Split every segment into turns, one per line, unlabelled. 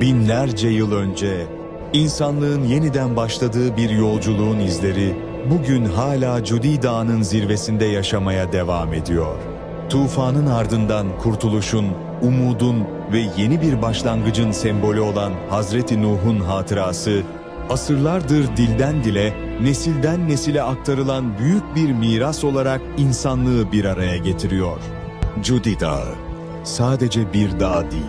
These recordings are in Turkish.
Binlerce yıl önce insanlığın yeniden başladığı bir yolculuğun izleri bugün hala Cudi Dağı'nın zirvesinde yaşamaya devam ediyor. Tufanın ardından kurtuluşun, umudun ve yeni bir başlangıcın sembolü olan Hazreti Nuh'un hatırası, asırlardır dilden dile, nesilden nesile aktarılan büyük bir miras olarak insanlığı bir araya getiriyor. Cudi Dağı sadece bir dağ değil,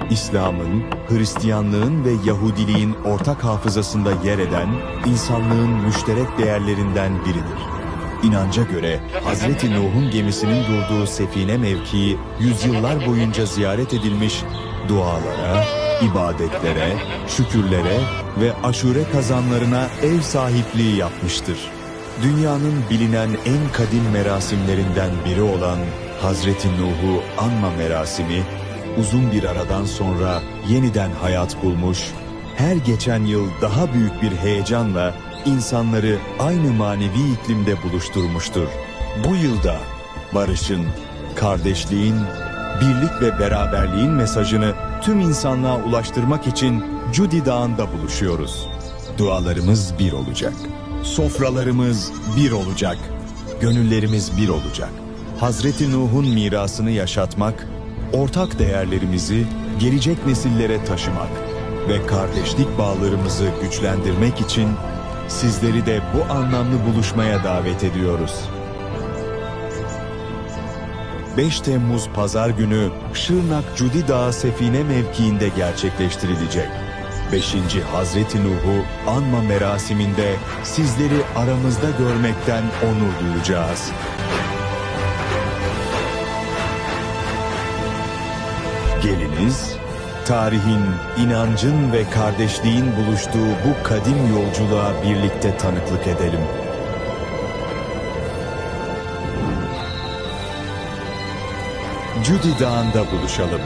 İslam'ın, Hristiyanlığın ve Yahudiliğin ortak hafızasında yer eden insanlığın müşterek değerlerinden biridir. İnanca göre Hazreti Nuh'un gemisinin durduğu Sefine mevkii yüzyıllar boyunca ziyaret edilmiş, dualara, ibadetlere, şükürlere ve aşure kazanlarına ev sahipliği yapmıştır. Dünyanın bilinen en kadim merasimlerinden biri olan Hazreti Nuh'u anma merasimi, uzun bir aradan sonra yeniden hayat bulmuş, her geçen yıl daha büyük bir heyecanla insanları aynı manevi iklimde buluşturmuştur. Bu yılda barışın, kardeşliğin, birlik ve beraberliğin mesajını tüm insanlığa ulaştırmak için Cudi Dağı'nda buluşuyoruz. Dualarımız bir olacak, sofralarımız bir olacak, gönüllerimiz bir olacak. Hazreti Nuh'un mirasını yaşatmak, ortak değerlerimizi gelecek nesillere taşımak ve kardeşlik bağlarımızı güçlendirmek için sizleri de bu anlamlı buluşmaya davet ediyoruz. 5 Temmuz Pazar günü Şırnak Cudi Dağı Sefine mevkiinde gerçekleştirilecek 5. Hazreti Nuh'u anma merasiminde sizleri aramızda görmekten onur duyacağız. Geliniz, tarihin, inancın ve kardeşliğin buluştuğu bu kadim yolculuğa birlikte tanıklık edelim. Cudi Dağı'nda buluşalım.